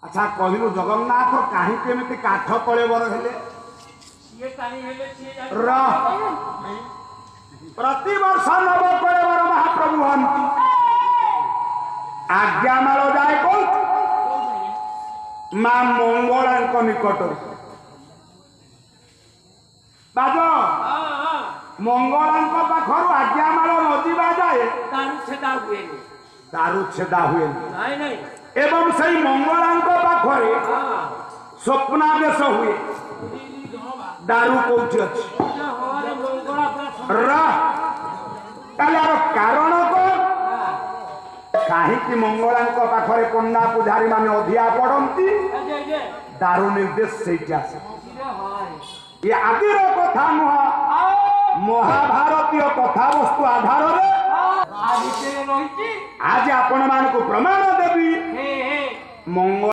अच्छा कहलु जगन्नाथ कहीं केमिति काठ तले बर हेले प्रति वर्ष नव कलेवर महाप्रभु हंती आज्ञामाल जाए कौन मां मंगला निकट बाज मंगला पाखर आज्ञामाल नदीबा जाए दारू छेदा हुए एवं सही मंगला पाखरे स्वप्नादेश हुए दारू कौटी अच्छी कारण कौन कहीं मंगला पाखरे पन्ना पुजारी मान अधिया पड़ती दारू निर्देश से ये आदि कथा नुह महाभारतीय कथा वस्तु आधार आज आपण मान प्रमाण देवी मंगल